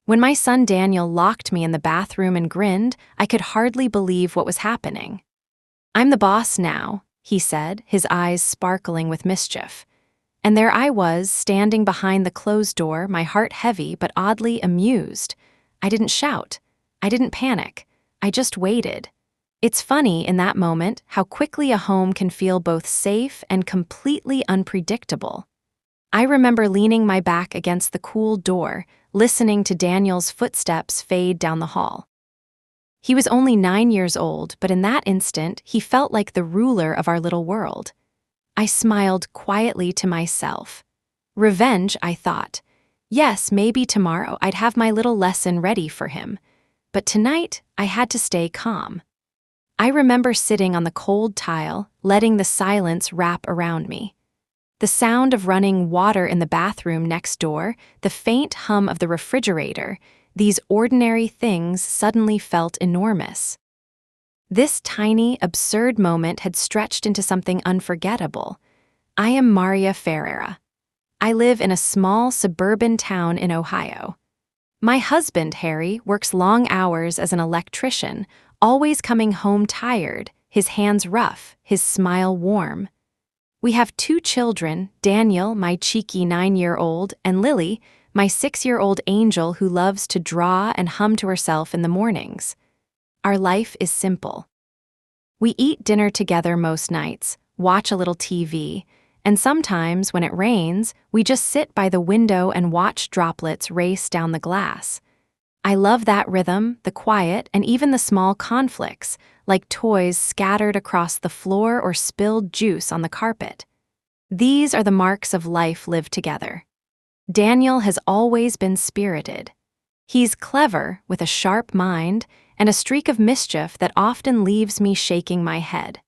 When my son Daniel locked me in the bathroom and grinned, I could hardly believe what was happening. "I'm the boss now," he said, his eyes sparkling with mischief. And there I was, standing behind the closed door, my heart heavy but oddly amused. I didn't shout. I didn't panic. I just waited. It's funny in that moment how quickly a home can feel both safe and completely unpredictable. I remember leaning my back against the cool door, listening to Daniel's footsteps fade down the hall. He was only 9 years old, but in that instant, he felt like the ruler of our little world. I smiled quietly to myself. Revenge, I thought. Yes, maybe tomorrow I'd have my little lesson ready for him. But tonight, I had to stay calm. I remember sitting on the cold tile, letting the silence wrap around me. The sound of running water in the bathroom next door, the faint hum of the refrigerator, these ordinary things suddenly felt enormous. This tiny, absurd moment had stretched into something unforgettable. I am Maria Ferreira. I live in a small suburban town in Ohio. My husband, Harry, works long hours as an electrician, always coming home tired, his hands rough, his smile warm. We have 2 children, Daniel, my cheeky 9-year-old, and Lily, my 6-year-old angel who loves to draw and hum to herself in the mornings. Our life is simple. We eat dinner together most nights, watch a little TV, and sometimes, when it rains, we just sit by the window and watch droplets race down the glass. I love that rhythm, the quiet, and even the small conflicts, like toys scattered across the floor or spilled juice on the carpet. These are the marks of life lived together. Daniel has always been spirited. He's clever, with a sharp mind, and a streak of mischief that often leaves me shaking my head.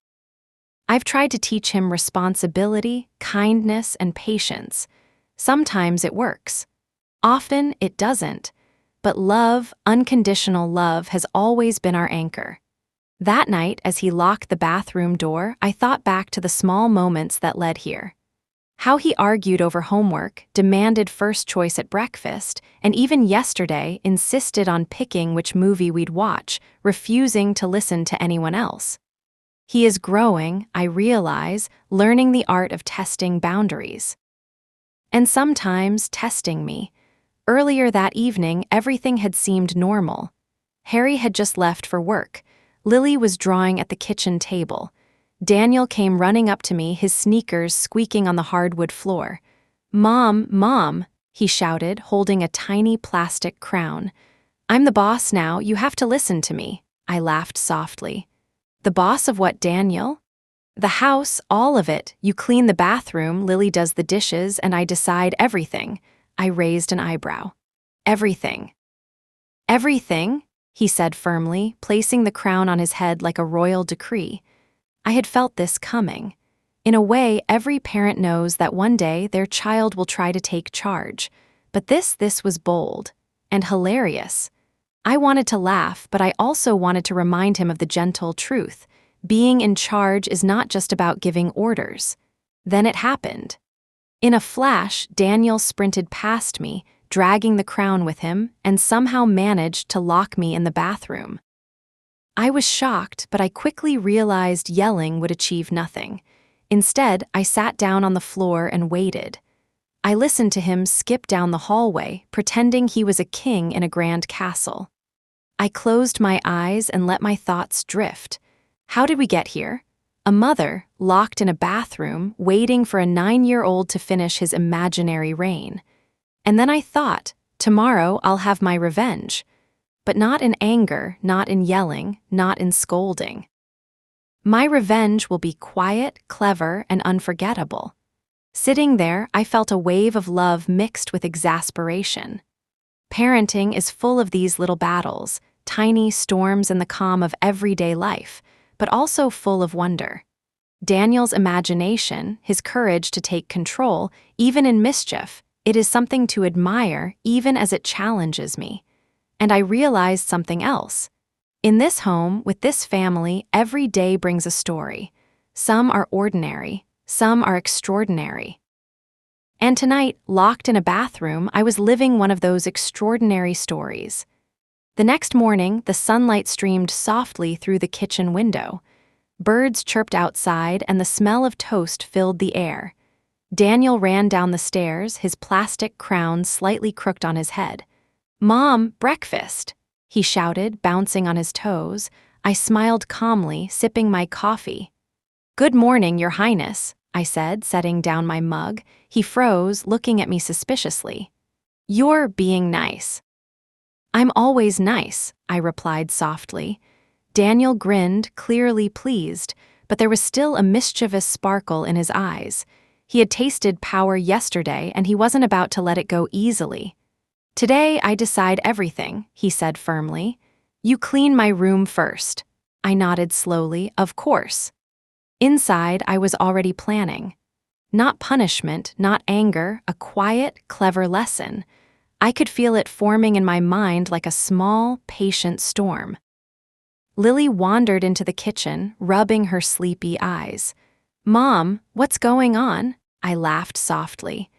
I've tried to teach him responsibility, kindness, and patience. Sometimes it works. Often it doesn't. But love, unconditional love, has always been our anchor. That night, as he locked the bathroom door, I thought back to the small moments that led here. How he argued over homework, demanded first choice at breakfast, and even yesterday insisted on picking which movie we'd watch, refusing to listen to anyone else. He is growing, I realize, learning the art of testing boundaries. And sometimes testing me. Earlier that evening, everything had seemed normal. Harry had just left for work. Lily was drawing at the kitchen table. Daniel came running up to me, his sneakers squeaking on the hardwood floor. "Mom, Mom," he shouted, holding a tiny plastic crown. "I'm the boss now, you have to listen to me," I laughed softly. "The boss of what, Daniel?" "The house, all of it. You clean the bathroom, Lily does the dishes, and I decide everything." I raised an eyebrow. "Everything." "Everything?" he said firmly, placing the crown on his head like a royal decree. I had felt this coming. In a way, every parent knows that one day their child will try to take charge. But this was bold and hilarious. I wanted to laugh, but I also wanted to remind him of the gentle truth. Being in charge is not just about giving orders. Then it happened. In a flash, Daniel sprinted past me, dragging the crown with him, and somehow managed to lock me in the bathroom. I was shocked, but I quickly realized yelling would achieve nothing. Instead, I sat down on the floor and waited. I listened to him skip down the hallway, pretending he was a king in a grand castle. I closed my eyes and let my thoughts drift. How did we get here? A mother, locked in a bathroom, waiting for a 9-year-old to finish his imaginary reign. And then I thought, tomorrow I'll have my revenge. But not in anger, not in yelling, not in scolding. My revenge will be quiet, clever, and unforgettable. Sitting there, I felt a wave of love mixed with exasperation. Parenting is full of these little battles, tiny storms in the calm of everyday life, but also full of wonder. Daniel's imagination, his courage to take control, even in mischief, it is something to admire even as it challenges me. And I realized something else. In this home, with this family, every day brings a story. Some are ordinary, some are extraordinary. And tonight, locked in a bathroom, I was living one of those extraordinary stories. The next morning, the sunlight streamed softly through the kitchen window. Birds chirped outside, and the smell of toast filled the air. Daniel ran down the stairs, his plastic crown slightly crooked on his head. "Mom, breakfast!" he shouted, bouncing on his toes. I smiled calmly, sipping my coffee. "Good morning, Your Highness," I said, setting down my mug. He froze, looking at me suspiciously. "You're being nice." "I'm always nice," I replied softly. Daniel grinned, clearly pleased, but there was still a mischievous sparkle in his eyes. He had tasted power yesterday, and he wasn't about to let it go easily. "Today I decide everything," he said firmly. "You clean my room first." I nodded slowly, "Of course." Inside, I was already planning. Not punishment, not anger, a quiet, clever lesson. I could feel it forming in my mind like a small, patient storm. Lily wandered into the kitchen, rubbing her sleepy eyes. "Mom, what's going on?" I laughed softly.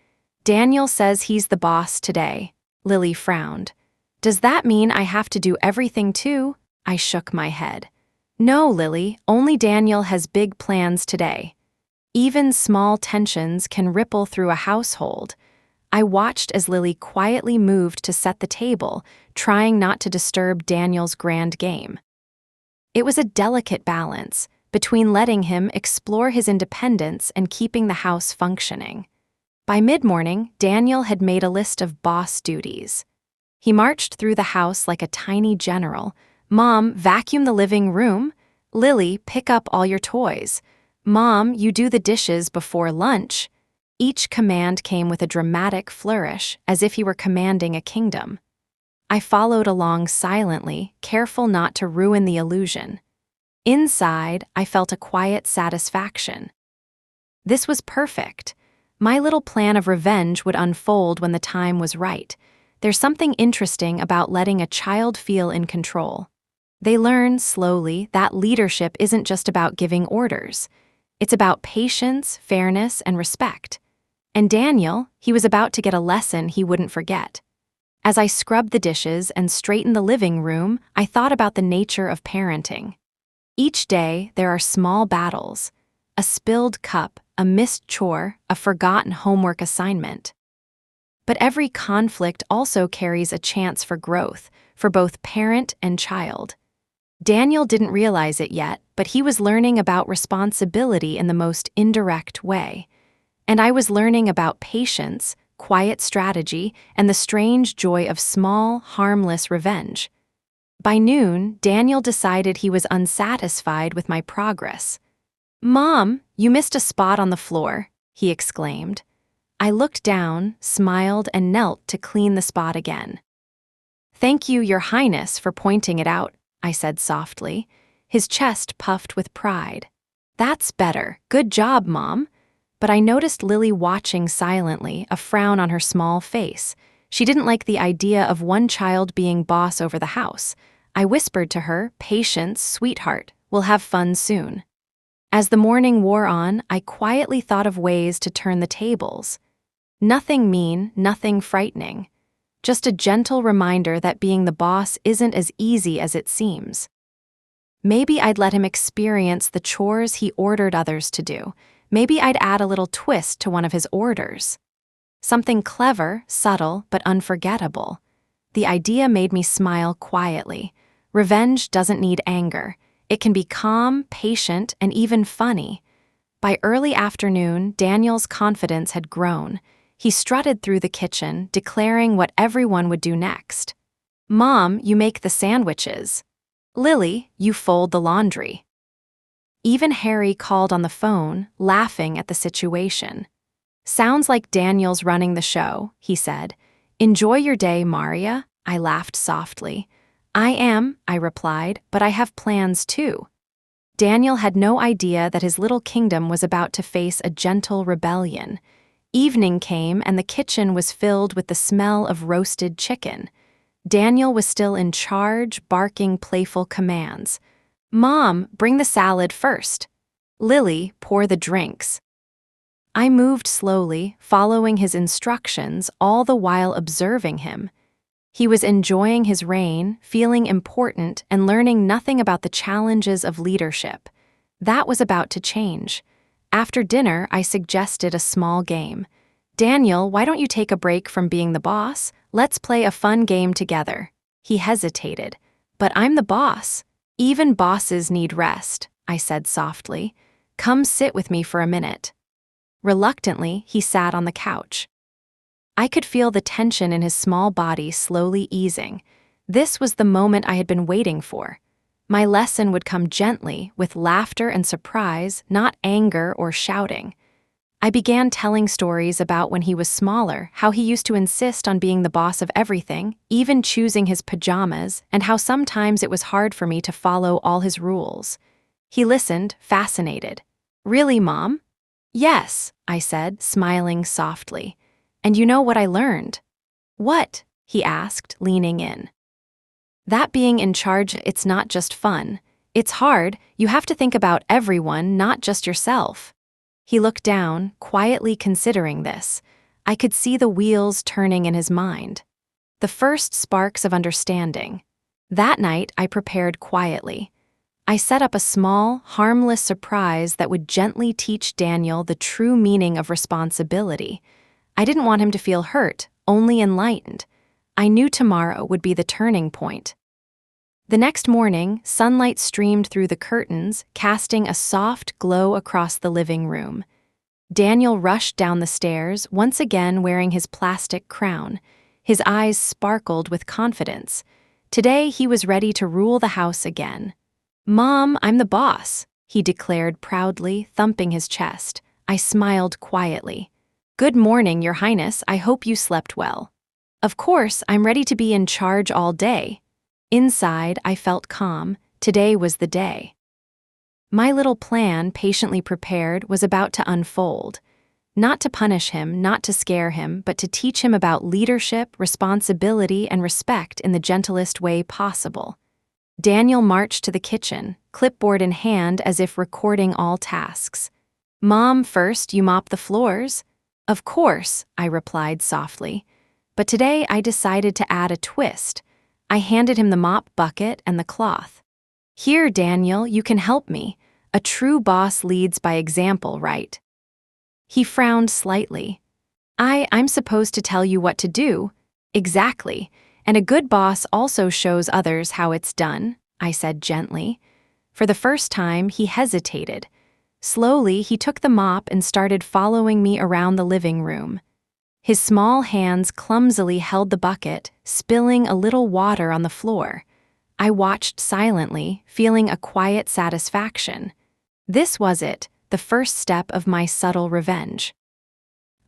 "Daniel says he's the boss today." Lily frowned. "Does that mean I have to do everything too?" I shook my head. "No, Lily, only Daniel has big plans today." Even small tensions can ripple through a household. I watched as Lily quietly moved to set the table, trying not to disturb Daniel's grand game. It was a delicate balance between letting him explore his independence and keeping the house functioning. By mid-morning, Daniel had made a list of boss duties. He marched through the house like a tiny general. "Mom, vacuum the living room." "Lily, pick up all your toys." "Mom, you do the dishes before lunch." Each command came with a dramatic flourish, as if he were commanding a kingdom. I followed along silently, careful not to ruin the illusion. Inside, I felt a quiet satisfaction. This was perfect. My little plan of revenge would unfold when the time was right. There's something interesting about letting a child feel in control. They learn slowly that leadership isn't just about giving orders. It's about patience, fairness, and respect. And Daniel, he was about to get a lesson he wouldn't forget. As I scrubbed the dishes and straightened the living room, I thought about the nature of parenting. Each day, there are small battles. A spilled cup, a missed chore, a forgotten homework assignment. But every conflict also carries a chance for growth, for both parent and child. Daniel didn't realize it yet, but he was learning about responsibility in the most indirect way. And I was learning about patience, quiet strategy, and the strange joy of small, harmless revenge. By noon, Daniel decided he was unsatisfied with my progress. "Mom, you missed a spot on the floor," he exclaimed. I looked down, smiled, and knelt to clean the spot again. "Thank you, Your Highness, for pointing it out," I said softly. His chest puffed with pride. "That's better. Good job, Mom." But I noticed Lily watching silently, a frown on her small face. She didn't like the idea of one child being boss over the house. I whispered to her, "Patience, sweetheart. We'll have fun soon." As the morning wore on, I quietly thought of ways to turn the tables. Nothing mean, nothing frightening. Just a gentle reminder that being the boss isn't as easy as it seems. Maybe I'd let him experience the chores he ordered others to do. Maybe I'd add a little twist to one of his orders. Something clever, subtle, but unforgettable. The idea made me smile quietly. Revenge doesn't need anger. It can be calm, patient, and even funny. By early afternoon, Daniel's confidence had grown. He strutted through the kitchen, declaring what everyone would do next. "Mom, you make the sandwiches." "Lily, you fold the laundry." Even Harry called on the phone, laughing at the situation. "Sounds like Daniel's running the show," he said. "Enjoy your day, Maria." I laughed softly. "I am," I replied, "but I have plans too." Daniel had no idea that his little kingdom was about to face a gentle rebellion. Evening came and the kitchen was filled with the smell of roasted chicken. Daniel was still in charge, barking playful commands. "Mom, bring the salad first." "Lily, pour the drinks." I moved slowly, following his instructions, all the while observing him. He was enjoying his reign, feeling important, and learning nothing about the challenges of leadership. That was about to change. After dinner, I suggested a small game. "Daniel, why don't you take a break from being the boss? Let's play a fun game together." He hesitated. "But I'm the boss. Even bosses need rest," I said softly. "Come sit with me for a minute." Reluctantly, he sat on the couch. I could feel the tension in his small body slowly easing. This was the moment I had been waiting for. My lesson would come gently, with laughter and surprise, not anger or shouting. I began telling stories about when he was smaller, how he used to insist on being the boss of everything, even choosing his pajamas, and how sometimes it was hard for me to follow all his rules. He listened, fascinated. "Really, Mom?" "Yes," I said, smiling softly. "And you know what I learned?" "What?" he asked, leaning in. "That being in charge, it's not just fun. It's hard. You have to think about everyone, not just yourself." He looked down, quietly considering this. I could see the wheels turning in his mind. The first sparks of understanding. That night, I prepared quietly. I set up a small, harmless surprise that would gently teach Daniel the true meaning of responsibility. I didn't want him to feel hurt, only enlightened. I knew tomorrow would be the turning point. The next morning, sunlight streamed through the curtains, casting a soft glow across the living room. Daniel rushed down the stairs, once again wearing his plastic crown. His eyes sparkled with confidence. Today, he was ready to rule the house again. "Mom, I'm the boss," he declared proudly, thumping his chest. I smiled quietly. "Good morning, Your Highness. I hope you slept well." "Of course, I'm ready to be in charge all day." Inside, I felt calm. Today was the day. My little plan, patiently prepared, was about to unfold. Not to punish him, not to scare him, but to teach him about leadership, responsibility, and respect in the gentlest way possible. Daniel marched to the kitchen, clipboard in hand as if recording all tasks. "Mom, first you mop the floors?" "Of course," I replied softly. But today I decided to add a twist. I handed him the mop bucket and the cloth. "Here, Daniel, you can help me. A true boss leads by example, right?" He frowned slightly. I'm supposed to tell you what to do." "Exactly. And a good boss also shows others how it's done," I said gently. For the first time, he hesitated. Slowly, he took the mop and started following me around the living room. His small hands clumsily held the bucket, spilling a little water on the floor. I watched silently, feeling a quiet satisfaction. This was it, the first step of my subtle revenge.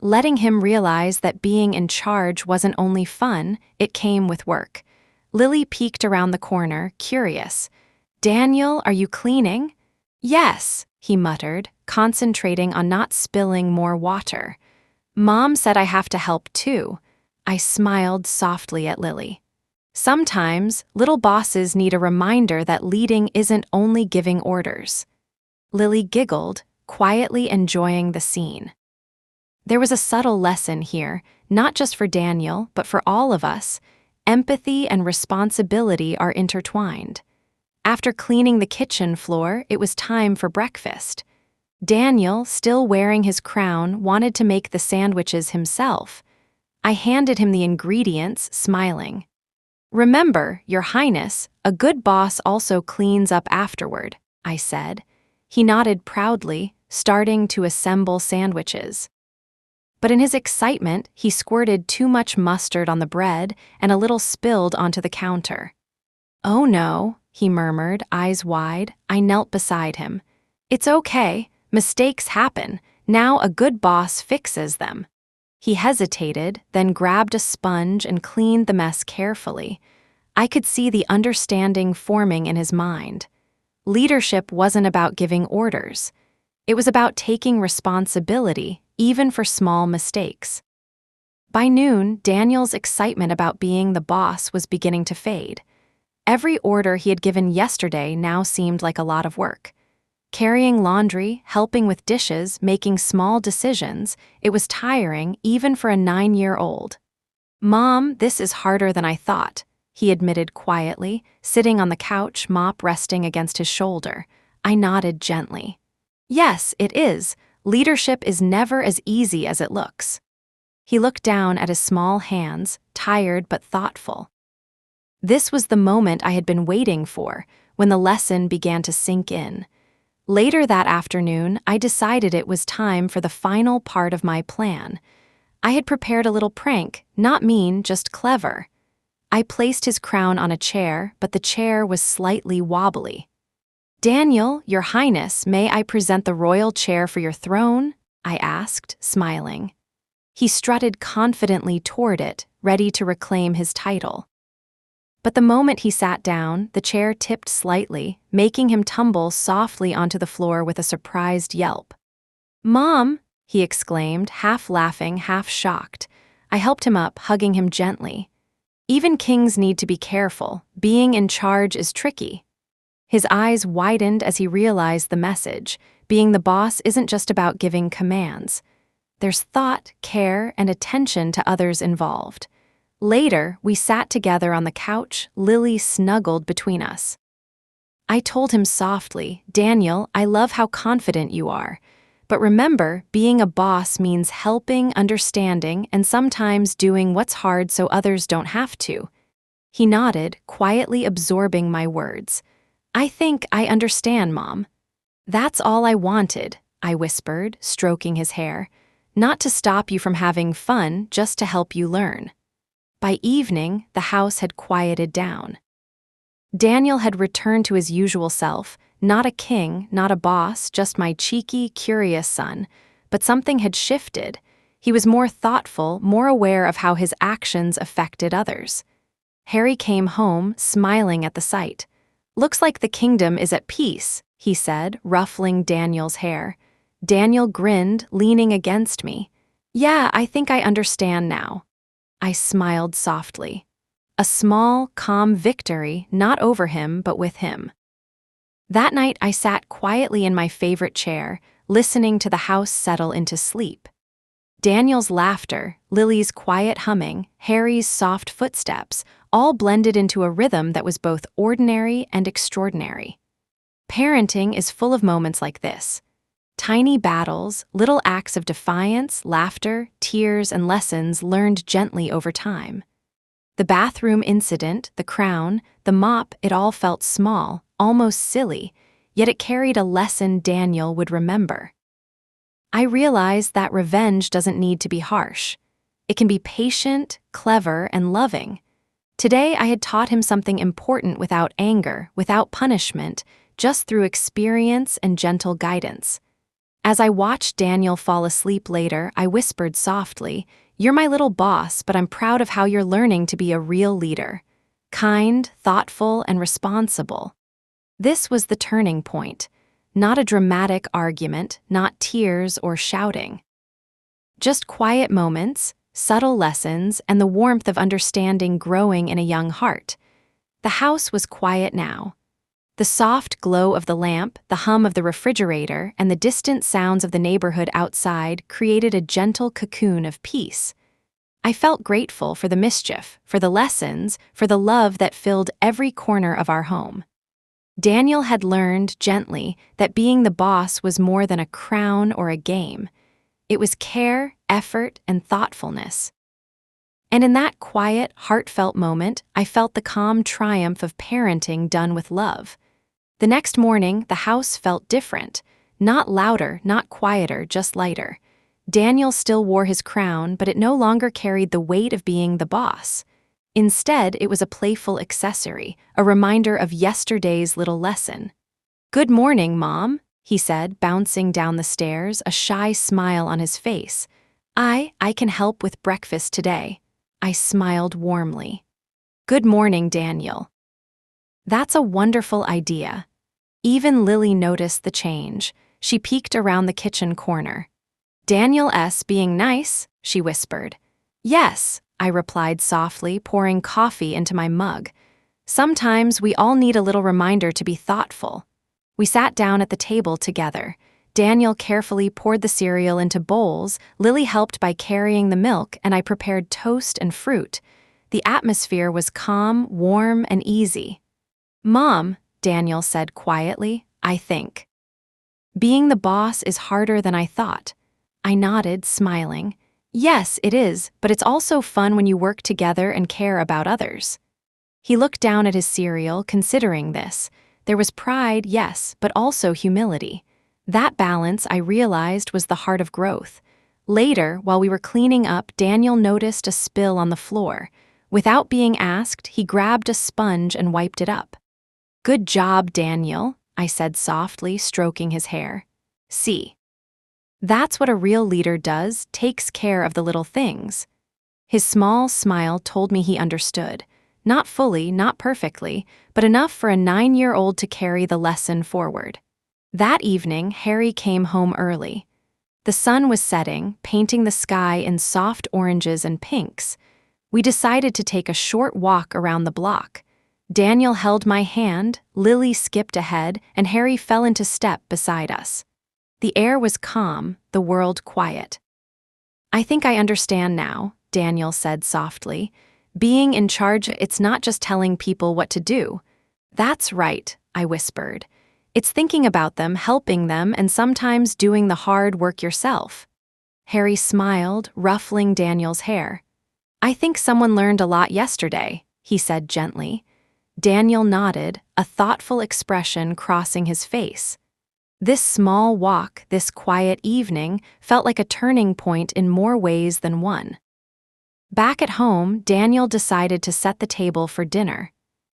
Letting him realize that being in charge wasn't only fun, it came with work. Lily peeked around the corner, curious. "Daniel, are you cleaning?" "Yes," he muttered, concentrating on not spilling more water. "Mom said I have to help too." I smiled softly at Lily. Sometimes, little bosses need a reminder that leading isn't only giving orders. Lily giggled, quietly enjoying the scene. There was a subtle lesson here, not just for Daniel, but for all of us. Empathy and responsibility are intertwined. After cleaning the kitchen floor, it was time for breakfast. Daniel, still wearing his crown, wanted to make the sandwiches himself. I handed him the ingredients, smiling. "Remember, Your Highness, a good boss also cleans up afterward," I said. He nodded proudly, starting to assemble sandwiches. But in his excitement, he squirted too much mustard on the bread and a little spilled onto the counter. "Oh no," he murmured, eyes wide. I knelt beside him. "It's okay. Mistakes happen. Now a good boss fixes them." He hesitated, then grabbed a sponge and cleaned the mess carefully. I could see the understanding forming in his mind. Leadership wasn't about giving orders. It was about taking responsibility, even for small mistakes. By noon, Daniel's excitement about being the boss was beginning to fade. Every order he had given yesterday now seemed like a lot of work. Carrying laundry, helping with dishes, making small decisions, it was tiring even for a 9-year-old. "Mom, this is harder than I thought," he admitted quietly, sitting on the couch, mop resting against his shoulder. I nodded gently. "Yes, it is. Leadership is never as easy as it looks." He looked down at his small hands, tired but thoughtful. This was the moment I had been waiting for, when the lesson began to sink in. Later that afternoon, I decided it was time for the final part of my plan. I had prepared a little prank, not mean, just clever. I placed his crown on a chair, but the chair was slightly wobbly. "Daniel, Your Highness, may I present the royal chair for your throne?" I asked, smiling. He strutted confidently toward it, ready to reclaim his title. But the moment he sat down, the chair tipped slightly, making him tumble softly onto the floor with a surprised yelp. "Mom!" he exclaimed, half laughing, half shocked. I helped him up, hugging him gently. "Even kings need to be careful. Being in charge is tricky." His eyes widened as he realized the message. Being the boss isn't just about giving commands. There's thought, care, and attention to others involved. Later, we sat together on the couch, Lily snuggled between us. I told him softly, "Daniel, I love how confident you are. But remember, being a boss means helping, understanding, and sometimes doing what's hard so others don't have to." He nodded, quietly absorbing my words. "I think I understand, Mom." "That's all I wanted," I whispered, stroking his hair. "Not to stop you from having fun, just to help you learn." By evening, the house had quieted down. Daniel had returned to his usual self, not a king, not a boss, just my cheeky, curious son. But something had shifted. He was more thoughtful, more aware of how his actions affected others. Harry came home, smiling at the sight. "Looks like the kingdom is at peace," he said, ruffling Daniel's hair. Daniel grinned, leaning against me. "Yeah, I think I understand now." I smiled softly. A small, calm victory, not over him, but with him. That night, I sat quietly in my favorite chair, listening to the house settle into sleep. Daniel's laughter, Lily's quiet humming, Harry's soft footsteps, all blended into a rhythm that was both ordinary and extraordinary. Parenting is full of moments like this. Tiny battles, little acts of defiance, laughter, tears, and lessons learned gently over time. The bathroom incident, the crown, the mop, it all felt small, almost silly, yet it carried a lesson Daniel would remember. I realized that revenge doesn't need to be harsh. It can be patient, clever, and loving. Today I had taught him something important without anger, without punishment, just through experience and gentle guidance. As I watched Daniel fall asleep later, I whispered softly, "You're my little boss, but I'm proud of how you're learning to be a real leader. Kind, thoughtful, and responsible." This was the turning point. Not a dramatic argument, not tears or shouting. Just quiet moments, subtle lessons, and the warmth of understanding growing in a young heart. The house was quiet now. The soft glow of the lamp, the hum of the refrigerator, and the distant sounds of the neighborhood outside created a gentle cocoon of peace. I felt grateful for the mischief, for the lessons, for the love that filled every corner of our home. Daniel had learned, gently, that being the boss was more than a crown or a game. It was care, effort, and thoughtfulness. And in that quiet, heartfelt moment, I felt the calm triumph of parenting done with love. The next morning, the house felt different. Not louder, not quieter, just lighter. Daniel still wore his crown, but it no longer carried the weight of being the boss. Instead, it was a playful accessory, a reminder of yesterday's little lesson. "Good morning, Mom," he said, bouncing down the stairs, a shy smile on his face. I can help with breakfast today." I smiled warmly. "Good morning, Daniel." That's a wonderful idea. Even Lily noticed the change. She peeked around the kitchen corner. "Daniel S. being nice," she whispered. "Yes," I replied softly, pouring coffee into my mug. "Sometimes we all need a little reminder to be thoughtful." We sat down at the table together. Daniel carefully poured the cereal into bowls, Lily helped by carrying the milk, and I prepared toast and fruit. The atmosphere was calm, warm, and easy. "Mom," Daniel said quietly, "I think being the boss is harder than I thought." I nodded, smiling. "Yes, it is, but it's also fun when you work together and care about others." He looked down at his cereal, considering this. There was pride, yes, but also humility. That balance, I realized, was the heart of growth. Later, while we were cleaning up, Daniel noticed a spill on the floor. Without being asked, he grabbed a sponge and wiped it up. "Good job, Daniel," I said softly, stroking his hair. "See. That's what a real leader does, takes care of the little things." His small smile told me he understood. Not fully, not perfectly, but enough for a 9-year-old to carry the lesson forward. That evening, Harry came home early. The sun was setting, painting the sky in soft oranges and pinks. We decided to take a short walk around the block. Daniel held my hand, Lily skipped ahead, and Harry fell into step beside us. The air was calm, the world quiet. "I think I understand now," Daniel said softly. "Being in charge, it's not just telling people what to do." "That's right," I whispered. "It's thinking about them, helping them, and sometimes doing the hard work yourself." Harry smiled, ruffling Daniel's hair. "I think someone learned a lot yesterday," he said gently. Daniel nodded, a thoughtful expression crossing his face. This small walk, this quiet evening, felt like a turning point in more ways than one. Back at home, Daniel decided to set the table for dinner.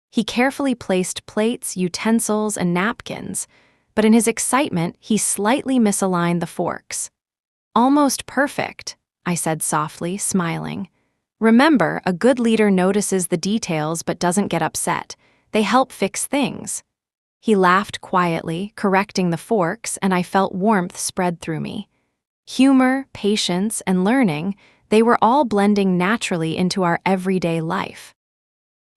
He carefully placed plates, utensils, and napkins, but in his excitement, he slightly misaligned the forks. "Almost perfect," I said softly, smiling. "Remember, a good leader notices the details but doesn't get upset. They help fix things." He laughed quietly, correcting the forks, and I felt warmth spread through me. Humor, patience, and learning, they were all blending naturally into our everyday life.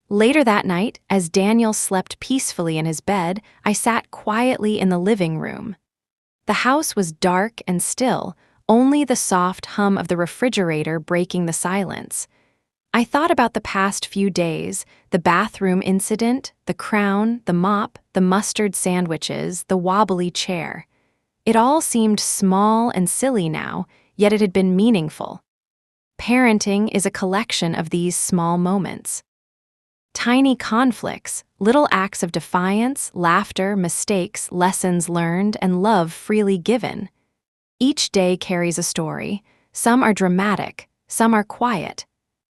Later that night, as Daniel slept peacefully in his bed, I sat quietly in the living room. The house was dark and still, only the soft hum of the refrigerator breaking the silence. I thought about the past few days, the bathroom incident, the crown, the mop, the mustard sandwiches, the wobbly chair. It all seemed small and silly now, yet it had been meaningful. Parenting is a collection of these small moments. Tiny conflicts, little acts of defiance, laughter, mistakes, lessons learned, and love freely given. Each day carries a story. Some are dramatic, some are quiet,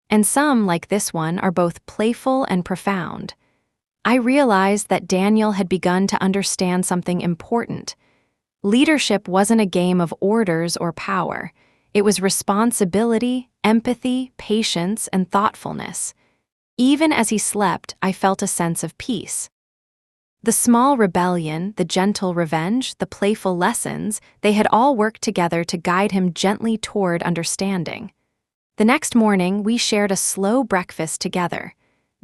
and some, like this one, are both playful and profound. I realized that Daniel had begun to understand something important. Leadership wasn't a game of orders or power. It was responsibility, empathy, patience, and thoughtfulness. Even as he slept, I felt a sense of peace. The small rebellion, the gentle revenge, the playful lessons, they had all worked together to guide him gently toward understanding. The next morning, we shared a slow breakfast together.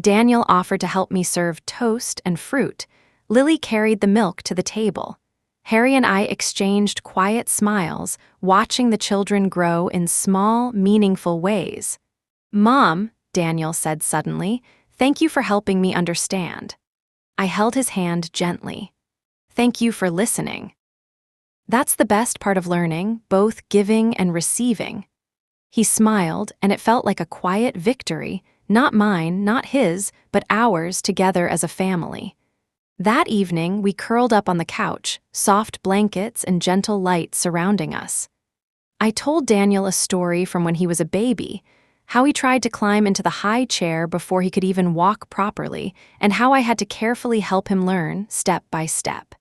Daniel offered to help me serve toast and fruit. Lily carried the milk to the table. Harry and I exchanged quiet smiles, watching the children grow in small, meaningful ways. "Mom," Daniel said suddenly, "thank you for helping me understand." I held his hand gently. "Thank you for listening." That's the best part of learning, both giving and receiving. He smiled, and it felt like a quiet victory, not mine, not his, but ours together as a family. That evening, we curled up on the couch, soft blankets and gentle light surrounding us. I told Daniel a story from when he was a baby, how he tried to climb into the high chair before he could even walk properly, and how I had to carefully help him learn, step by step.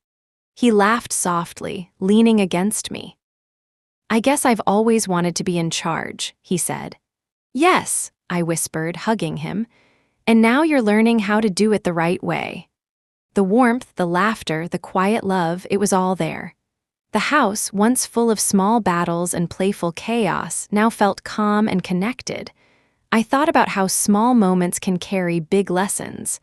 He laughed softly, leaning against me. "I guess I've always wanted to be in charge," he said. "Yes," I whispered, hugging him, "and now you're learning how to do it the right way." The warmth, the laughter, the quiet love, it was all there. The house, once full of small battles and playful chaos, now felt calm and connected. I thought about how small moments can carry big lessons.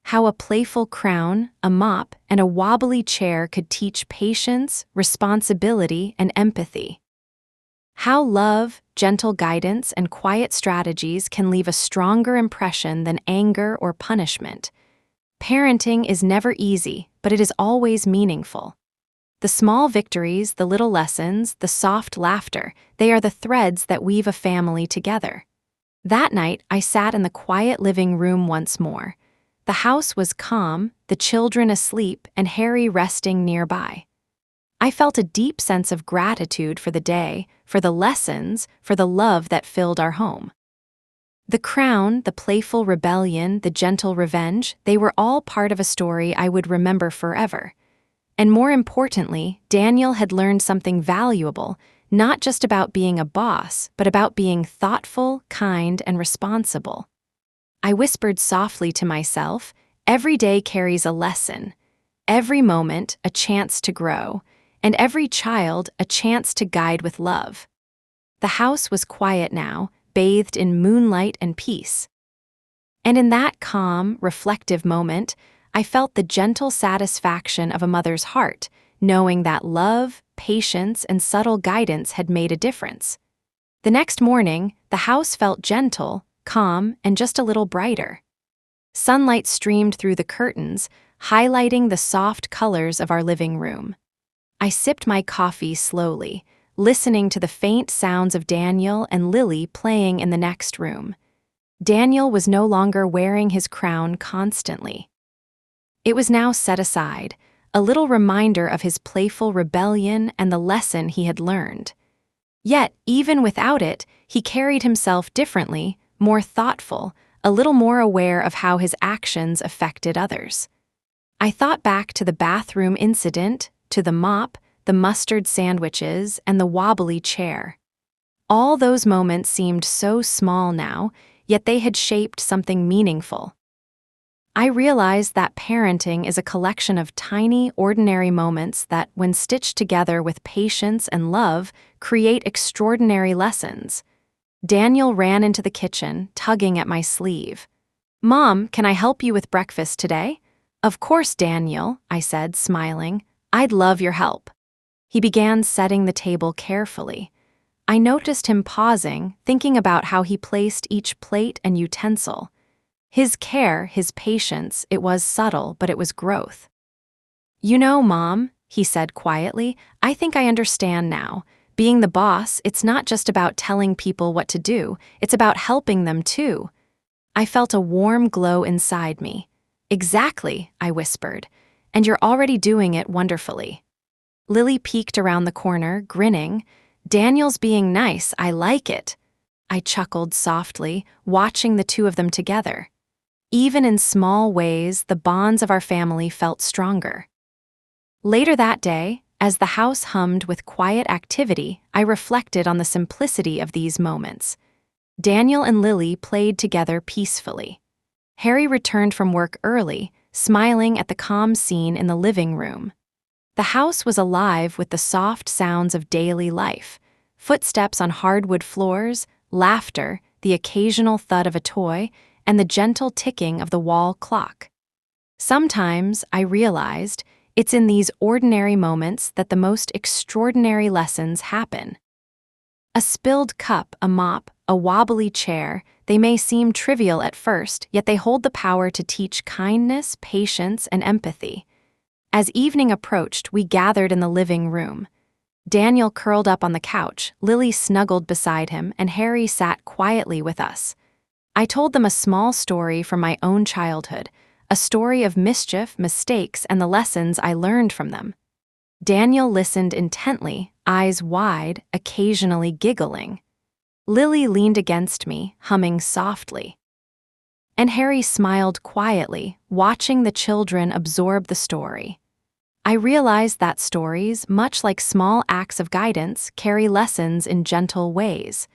how a playful crown, a mop, and a wobbly chair could teach patience, responsibility, and empathy. How love, gentle guidance, and quiet strategies can leave a stronger impression than anger or punishment. Parenting is never easy, but it is always meaningful. The small victories, the little lessons, the soft laughter, they are the threads that weave a family together. That night, I sat in the quiet living room once more. The house was calm, the children asleep, and Harry resting nearby. I felt a deep sense of gratitude for the day, for the lessons, for the love that filled our home. The crown, the playful rebellion, the gentle revenge, they were all part of a story I would remember forever. And more importantly, Daniel had learned something valuable, not just about being a boss, but about being thoughtful, kind, and responsible. I whispered softly to myself, every day carries a lesson, every moment a chance to grow, and every child a chance to guide with love. The house was quiet now, bathed in moonlight and peace. And in that calm, reflective moment, I felt the gentle satisfaction of a mother's heart, knowing that love, patience, and subtle guidance had made a difference. The next morning, the house felt gentle, calm, and just a little brighter. Sunlight streamed through the curtains, highlighting the soft colors of our living room. I sipped my coffee slowly, listening to the faint sounds of Daniel and Lily playing in the next room. Daniel was no longer wearing his crown constantly. It was now set aside, a little reminder of his playful rebellion and the lesson he had learned. Yet, even without it, he carried himself differently, more thoughtful, a little more aware of how his actions affected others. I thought back to the bathroom incident, to the mop, the mustard sandwiches, and the wobbly chair. All those moments seemed so small now, yet they had shaped something meaningful. I realized that parenting is a collection of tiny, ordinary moments that, when stitched together with patience and love, create extraordinary lessons. Daniel ran into the kitchen, tugging at my sleeve. "Mom, can I help you with breakfast today?" "Of course, Daniel," I said, smiling. "I'd love your help." He began setting the table carefully. I noticed him pausing, thinking about how he placed each plate and utensil. His care, his patience, it was subtle, but it was growth. "You know, Mom," he said quietly, "I think I understand now. Being the boss, it's not just about telling people what to do, it's about helping them too." I felt a warm glow inside me. "Exactly," I whispered, "and you're already doing it wonderfully." Lily peeked around the corner, grinning. "Daniel's being nice, I like it." I chuckled softly, watching the two of them together. Even in small ways, the bonds of our family felt stronger. Later that day, as the house hummed with quiet activity, I reflected on the simplicity of these moments. Daniel and Lily played together peacefully. Harry returned from work early, smiling at the calm scene in the living room. The house was alive with the soft sounds of daily life: footsteps on hardwood floors, laughter, the occasional thud of a toy, and the gentle ticking of the wall clock. Sometimes, I realized, it's in these ordinary moments that the most extraordinary lessons happen. A spilled cup, a mop, a wobbly chair, they may seem trivial at first, yet they hold the power to teach kindness, patience, and empathy. As evening approached, we gathered in the living room. Daniel curled up on the couch, Lily snuggled beside him, and Harry sat quietly with us. I told them a small story from my own childhood, a story of mischief, mistakes, and the lessons I learned from them. Daniel listened intently, eyes wide, occasionally giggling. Lily leaned against me, humming softly. And Harry smiled quietly, watching the children absorb the story. I realized that stories, much like small acts of guidance, carry lessons in gentle ways.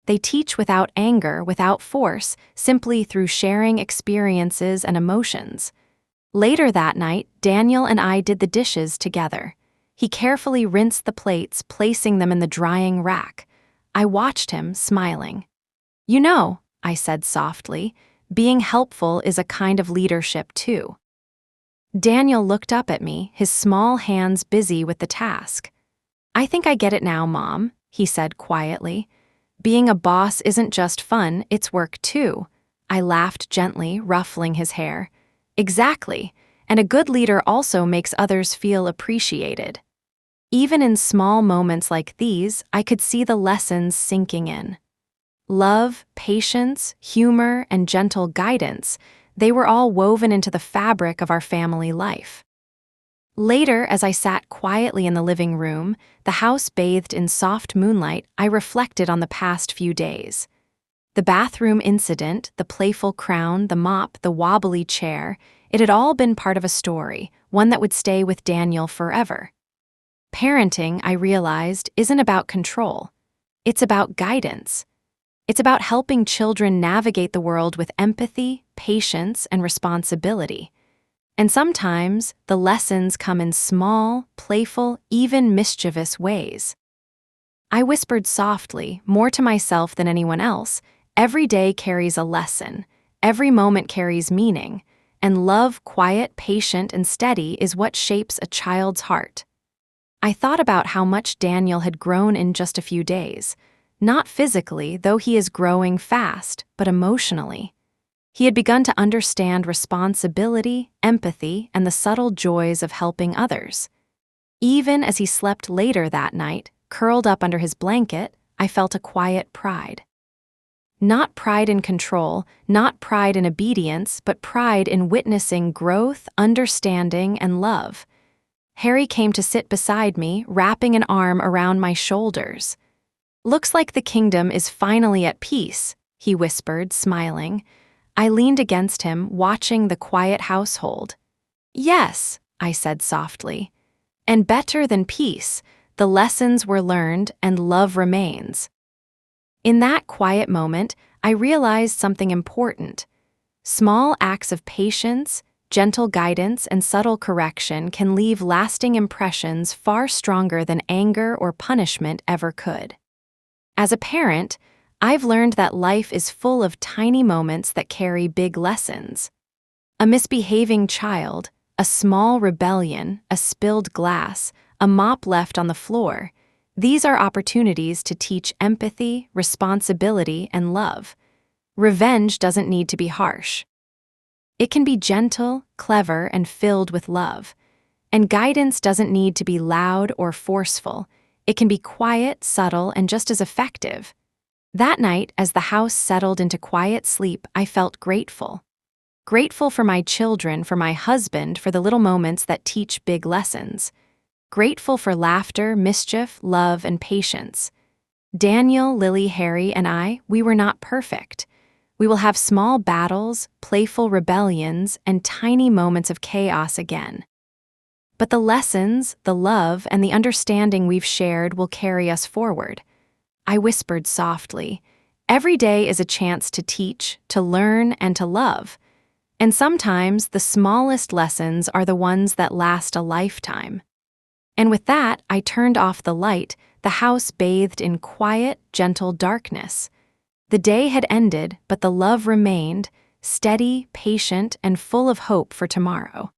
They teach without anger, without force, simply through sharing experiences and emotions. Later that night, Daniel and I did the dishes together. He carefully rinsed the plates, placing them in the drying rack. I watched him, smiling. "You know," I said softly, Being helpful is a kind of leadership, too. Daniel looked up at me, his small hands busy with the task. I think I get it now, Mom, he said quietly. Being a boss isn't just fun, it's work too. I laughed gently, ruffling his hair. Exactly, and a good leader also makes others feel appreciated. Even in small moments like these, I could see the lessons sinking in. Love, patience, humor, and gentle guidance, they were all woven into the fabric of our family life. Later, as I sat quietly in the living room, the house bathed in soft moonlight, I reflected on the past few days. The bathroom incident, the playful crown, the mop, the wobbly chair, it had all been part of a story, one that would stay with Daniel forever. Parenting, I realized, isn't about control. It's about guidance. It's about helping children navigate the world with empathy, patience, and responsibility. And sometimes, the lessons come in small, playful, even mischievous ways. I whispered softly, more to myself than anyone else, every day carries a lesson, every moment carries meaning, and love, quiet, patient, and steady is what shapes a child's heart. I thought about how much Daniel had grown in just a few days, not physically, though he is growing fast, but emotionally. He had begun to understand responsibility, empathy, and the subtle joys of helping others. Even as he slept later that night, curled up under his blanket, I felt a quiet pride. Not pride in control, not pride in obedience, but pride in witnessing growth, understanding, and love. Harry came to sit beside me, wrapping an arm around my shoulders. "Looks like the kingdom is finally at peace," he whispered, smiling. I leaned against him, watching the quiet household. "Yes," I said softly. "And better than peace, the lessons were learned and love remains." In that quiet moment, I realized something important. Small acts of patience, gentle guidance, and subtle correction can leave lasting impressions far stronger than anger or punishment ever could. As a parent, I've learned that life is full of tiny moments that carry big lessons. A misbehaving child, a small rebellion, a spilled glass, a mop left on the floor. These are opportunities to teach empathy, responsibility, and love. Revenge doesn't need to be harsh. It can be gentle, clever, and filled with love. And guidance doesn't need to be loud or forceful. It can be quiet, subtle, and just as effective. That night, as the house settled into quiet sleep, I felt grateful. Grateful for my children, for my husband, for the little moments that teach big lessons. Grateful for laughter, mischief, love, and patience. Daniel, Lily, Harry, and I, we were not perfect. We will have small battles, playful rebellions, and tiny moments of chaos again. But the lessons, the love, and the understanding we've shared will carry us forward. I whispered softly. Every day is a chance to teach, to learn, and to love. And sometimes the smallest lessons are the ones that last a lifetime. And with that, I turned off the light, the house bathed in quiet, gentle darkness. The day had ended, but the love remained, steady, patient, and full of hope for tomorrow.